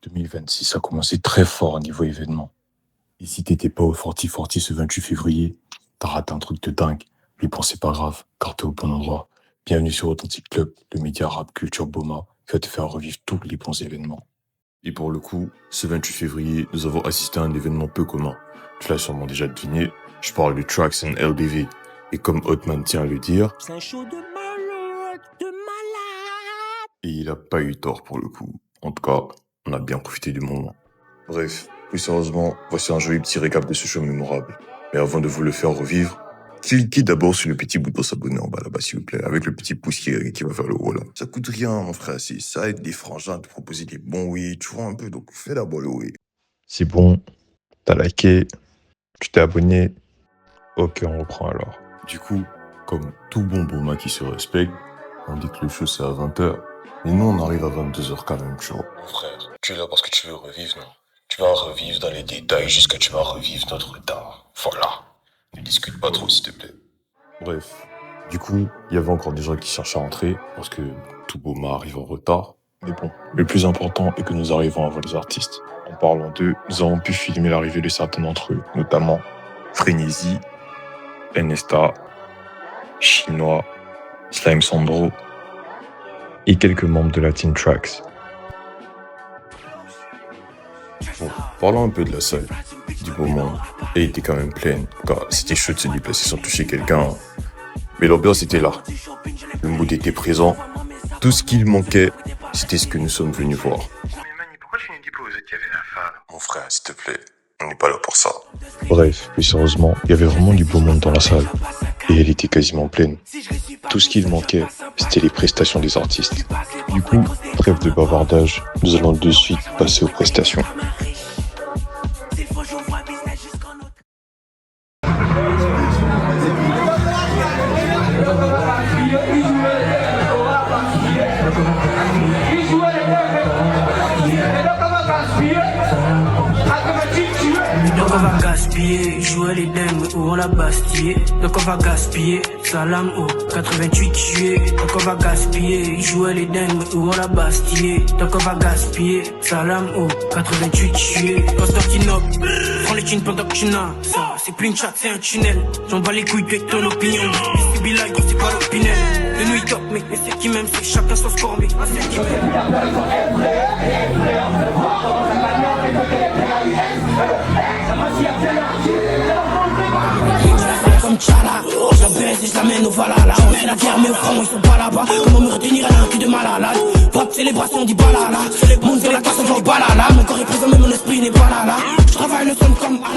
2026 a commencé très fort au niveau événement. Et si t'étais pas au Forti Forti ce 28 février, t'as raté un truc de dingue. Mais bon, c'est pas grave, car t'es au bon endroit. Bienvenue sur Authentic Club, le média rap culture Boma, qui va te faire revivre tous les bons événements. Et pour le coup, ce 28 février, nous avons assisté à un événement peu commun. Tu l'as sûrement déjà deviné, je parle de Trax and LBV. Et comme Hotman tient à le dire, c'est un show de malade, de malade. Et il a pas eu tort pour le coup. En tout cas, on a bien profité du moment. Bref, plus sérieusement, voici un joli petit récap de ce show mémorable. Mais avant de vous le faire revivre, cliquez d'abord sur le petit bouton s'abonner en bas là-bas s'il vous plaît, avec le petit pouce qui va faire le haut là. Ça coûte rien mon frère, ça aide les frangins à te proposer des bons oui, tu vois un peu, donc fais d'abord le oui. C'est bon, t'as liké, tu t'es abonné, ok on reprend alors. Du coup, comme tout bon Boma qui se respecte, on dit que le show c'est à 20h, mais nous on arrive à 22h quand même, tu vois. Mon frère, tu es là parce que tu veux revivre, non? Tu vas revivre dans les détails jusqu'à tu vas revivre notre temps. Voilà. Ne discute pas trop s'il te plaît. Bref. Du coup, il y avait encore des gens qui cherchaient à entrer parce que tout Boma arrive en retard. Mais bon, le plus important est que nous arrivons avant les artistes. En parlant d'eux, nous avons pu filmer l'arrivée de certains d'entre eux, notamment Frénésie, Enesta, Chinois, Slime Sandro et quelques membres de la Team Trax. Bon, parlons un peu de la salle, du beau monde. Elle était quand même pleine, car c'était chaud de se déplacer sans toucher quelqu'un. Mais l'ambiance était là. Le mood était présent. Tout ce qu'il manquait, c'était ce que nous sommes venus voir. Mais Mani, pourquoi tu ne dis pas aux autres qu'il y avait la femme? Mon frère, s'il te plaît, on n'est pas là pour ça. Bref, plus sérieusement, il y avait vraiment du beau monde dans la salle. Et elle était quasiment pleine. Tout ce qu'il manquait, c'était les prestations des artistes. Du coup, trêve de bavardage, nous allons de suite passer aux prestations. Donc on va gaspiller, jouer les dingues où on l'a bastillé. Donc on va gaspiller, salam au 88 juillet. Donc on va gaspiller, jouer les dingues où on l'a bastillé. Donc on va gaspiller, salam au 88 juillet. Constantinople, prends les thunes pendant que tu n'as. Ça, c'est plus une chatte, c'est un tunnel. J'en bats les couilles avec ton opinion. C'est Bilal, gros, c'est pas l'opinel. Le New York, mais c'est qui même, c'est chacun son score, mais c'est qui même. Comme Tchala, je la baisse et je l'amène au Valhalla. On met la guerre mais au front ils sont pas là-bas. Comment me retenir, elle a un cul de malade. Pop, célébration du balala. Monte de la casse, on va au balala. Mon corps est présent mais mon esprit n'est pas là. Je travaille le son comme à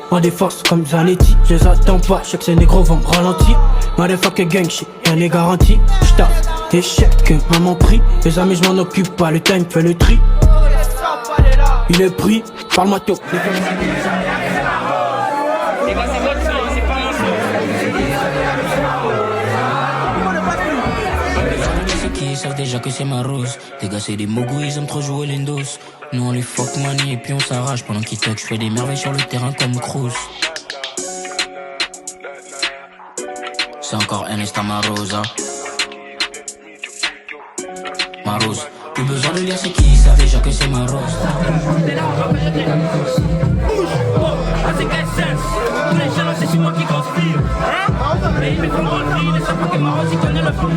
on déforce comme Zanetti, je les attends pas, je sais que ces négros vont me ralentir. Motherfucker gang shit, rien n'est garanti. J'taffe, échec que maman prie. Les amis je m'en occupe pas, le time fait le tri. Il est pris, parle-moi tôt. Ils savent déjà que c'est ma rose. Les gars c'est des mogos, ils aiment trop jouer l'endos. Nous on les fuck money et puis on s'arrache. Pendant qu'ils talk, je fais des merveilles sur le terrain comme Cruz. C'est encore Enesta Marosa. Ma rose. Plus besoin de lire c'est qui, ils savent déjà que c'est ma rose. C'est quel sens? Tous les jalons c'est sur moi qui conspire. Mais il me faut rentrer, ne savent pas que ma rose il connaît le fond.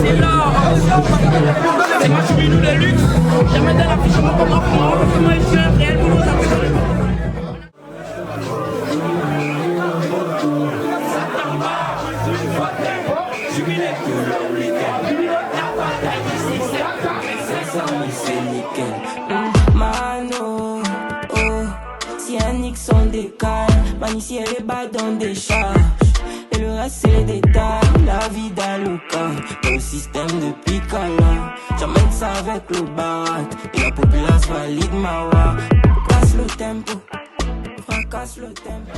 C'est l'or. C'est ma chérie nous de luxe. Jamais de l'affichement comme un fond. Moi je suis un réel boulot, ça fait dans le monde. Mano, oh, si un X on décale, Mani si elle est bas dans des charges. Et le reste c'est les détails, la vie d'Aluka, dans le système depuis Kala. J'emmène ça avec le barat, et la populace valide ma wa. Casse le tempo, fracasse le tempo.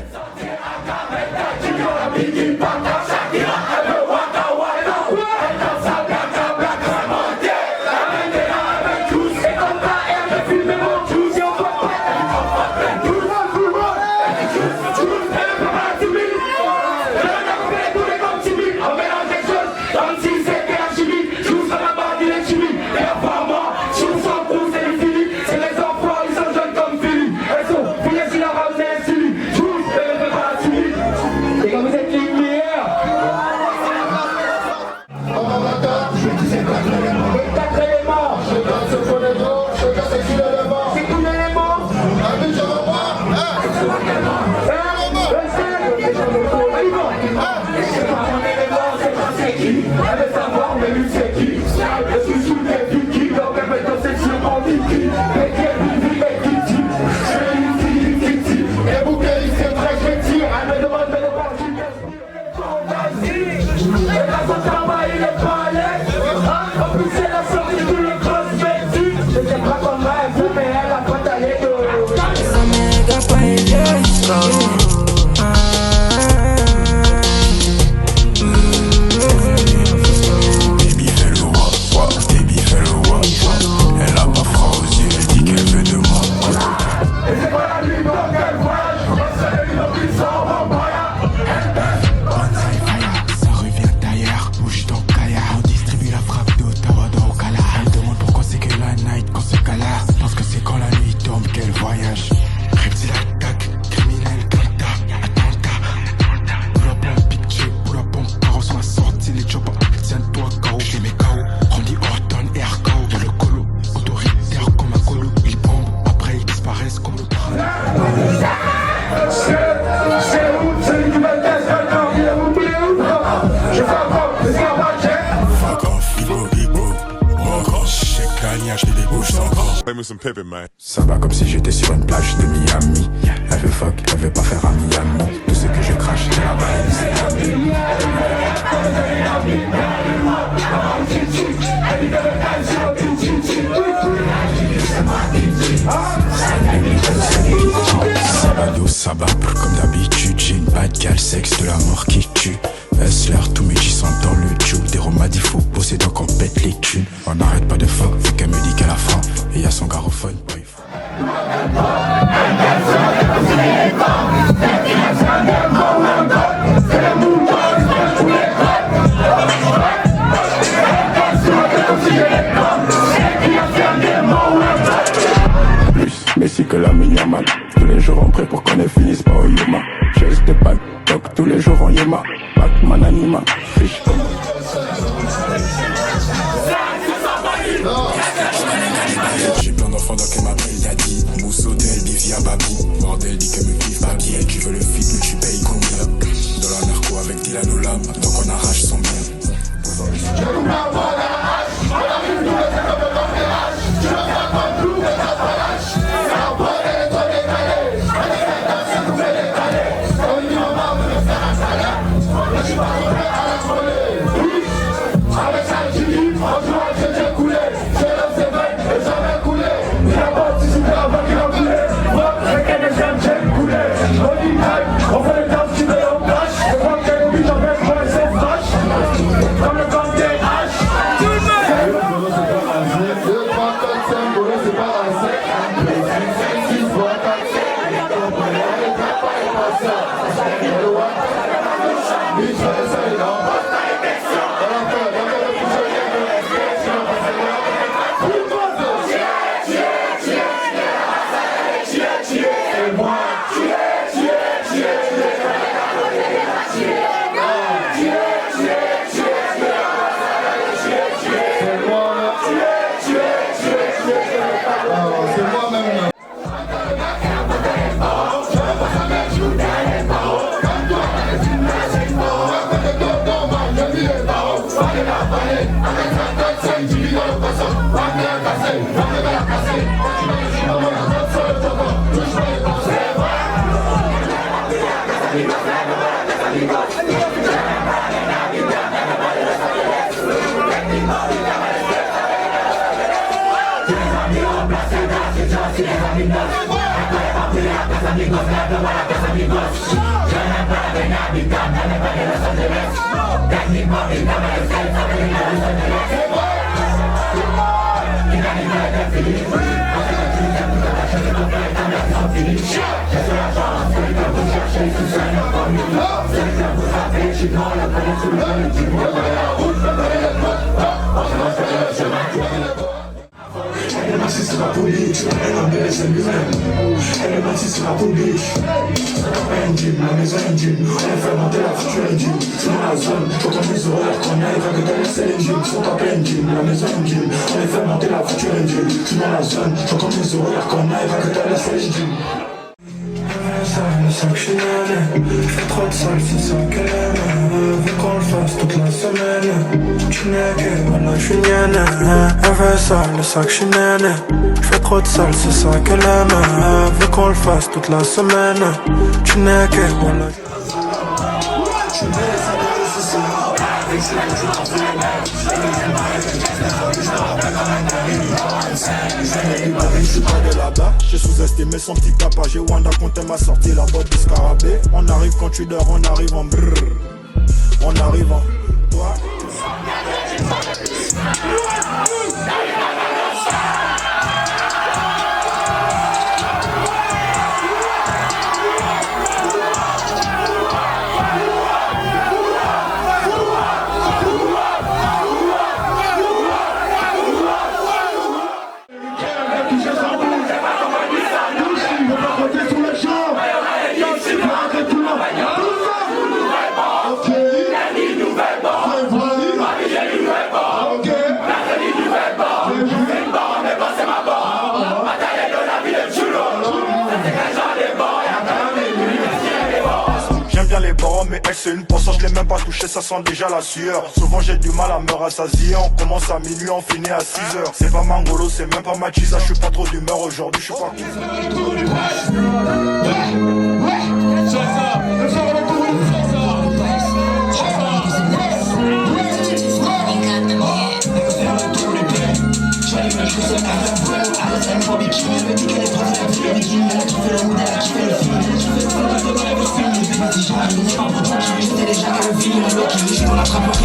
me some pimpin', man. Ça va comme si j'étais sur une plage de Miami. Elle veut fuck, elle veut pas faire un Miami. Tout ce que je crache, c'est la balle, c'est la vie. Sabado, sabab, comme d'habitude. J'ai une bad gal, sexe de la mort qui tue. Hustler, tous mes G sont dans le jus. Des romas dit faut bosser donc on pète les thunes. On n'arrête pas de fuck, vu qu'elle me dit qu'elle a faim. Et y'a son garophone, boy. Plus Messi que la mini-man. Tous les jours on prie pour qu'on ne finisse pas au Yuma. J'ai des pannes, donc tous les jours en Yuma. Batman anima, fiche comme. J'ai plein d'enfants donc elle m'appelle Daddy. Mousseau d'elle dit via Babi. Bordel dit que me vive Babi. Et tu veux le fit mais tu payes combien? Dans la Merco avec Dylan au lab. Donc on arrache son bien. Elle est massée sur la police, elle a mis les lui-même. Elle est massée sur la police. Engine, la maison engine. Elle fait monter la future engine. C'est dans la zone, faut qu'on puisse regarder qu'on y arrive avec la laisser l'engine. Son top engine, la maison engine. Elle fait monter la future engine. C'est dans la zone, faut qu'on puisse regarder qu'on y arrive avec la laisser l'engine. Ça que je suis nané, j'fais trop de sale, c'est ça qu'elle aime. Vu qu'on le fasse toute la semaine. Tu n'es que, voilà, je suis nienne. Elle veut sale, c'est ça que je suis nané. J'fais trop de sale, c'est ça qu'elle aime. Vu qu'on le fasse toute la semaine. Tu n'es que, voilà. Je suis pas de là-bas, j'ai sous-estimé son petit papa. J'ai Wanda quand elle m'a sorti la botte du scarabée. On arrive quand tu dors, on arrive en brrr. On arrive en toi. bien les barons, mais elle c'est une poisson, je l'ai même pas touché, ça sent déjà la sueur. Souvent j'ai du mal à me rassasier, on commence à minuit, on finit à 6h. C'est pas Mangolo, c'est même pas Machisa, je suis pas trop d'humeur aujourd'hui, je suis pas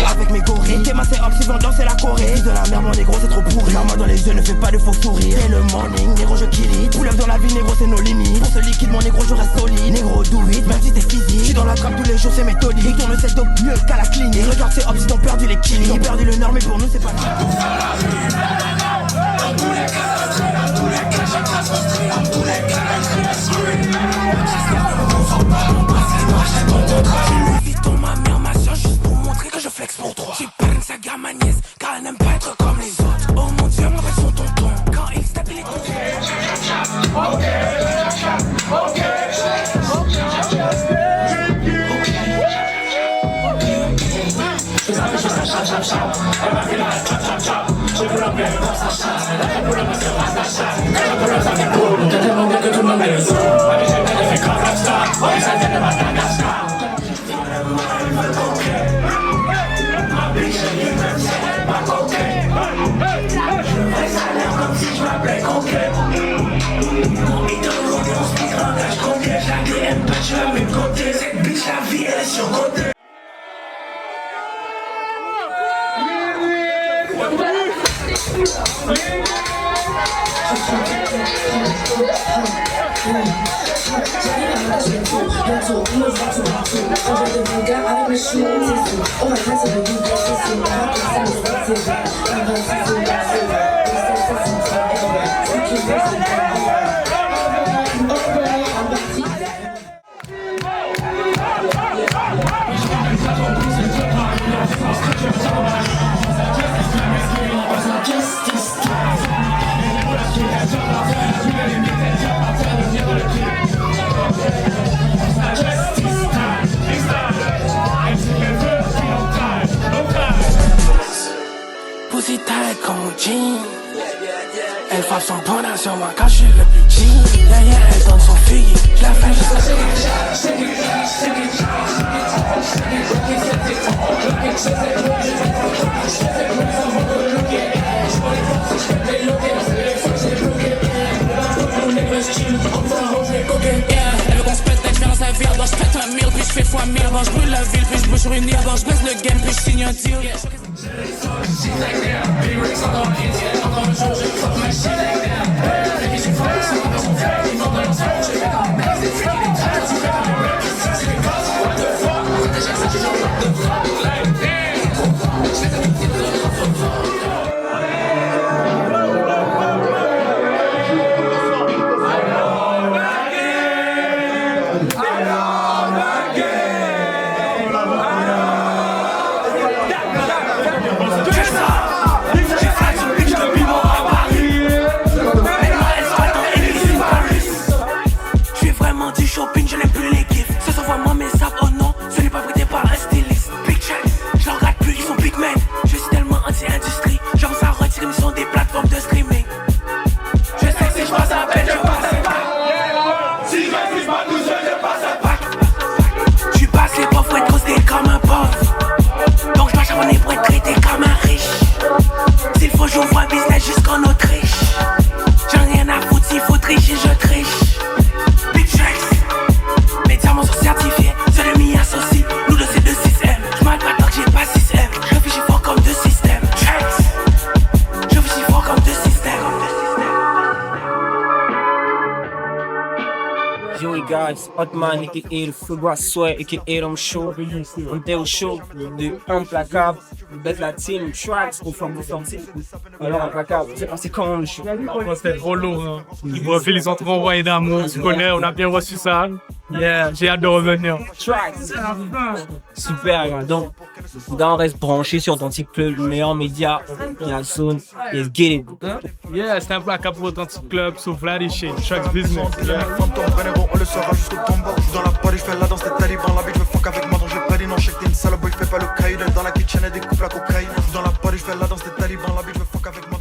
avec mes gorilles. T'es massé hop, si vont danser la Corée. De la merde, mon négro, c'est trop pourri. La main dans les yeux, ne fais pas de faux sourires. C'est le morning, négro, je kill it. Pull up dans la vie, négro, c'est nos limites. Pour ce liquide, mon négro, je reste solide. Négro, do it, même si t'es physique. J'suis dans la trappe tous les jours, c'est méthodique. Ils tournent le set dope mieux qu'à la clinique. Regarde, c'est hop, ils ont perdu l'équilibre. Ils ont perdu le nord, mais pour nous, c'est pas Vuitton, ma mère, ma soeur, juste pour montrer que je flex pour toi. J'ai pas une saga, ma nièce, car elle n'aime pas être comme les autres. Oh mon dieu, moi, son tonton. Quand il se tape, il est Pussy tight comme jean. Elle frappe son bonheur sur moi quand je suis le plus G. Yeah, yeah, elle donne son fille. Je la fais jusqu'à elle veut qu'on se pète l'expérience à vire. Bon, je pète un mille, puis je fais fois mille. Bon, je brûle la ville, puis je bouge sur une île. Bon, je baisse le game, puis je signe un deal. guys, Hotman aka le Football Sweat aka Dom Show. On était au show de Implacable, d'être la team Tracks au flambeau sorti. Alors Implacable, c'est passé comment le show? C'était trop lourd. Hein. Ils ont trop envoyé d'amour, tu connais, on a bien reçu ça. Yeah, j'ai hâte de revenir. Tracks, super. Donc, Là, on reste branché sur Authentic Club, le meilleur média. Il y a Zone, let's get it. Yeah, c'est implacable pour Authentic Club, sauf Vladi shit, Chuck's business. Yeah. On le saura jusqu'au tombeau. Dans la party, je fais la danse des talibans. La vie, je veux fuck avec moi, donc j'ai pas dit non. Check t'es une salope, je fais pas le caïd. Dans la kitchen, elle découpe la cocaïne. Dans la party, je fais la danse des talibans. La vie, je veux fuck avec moi.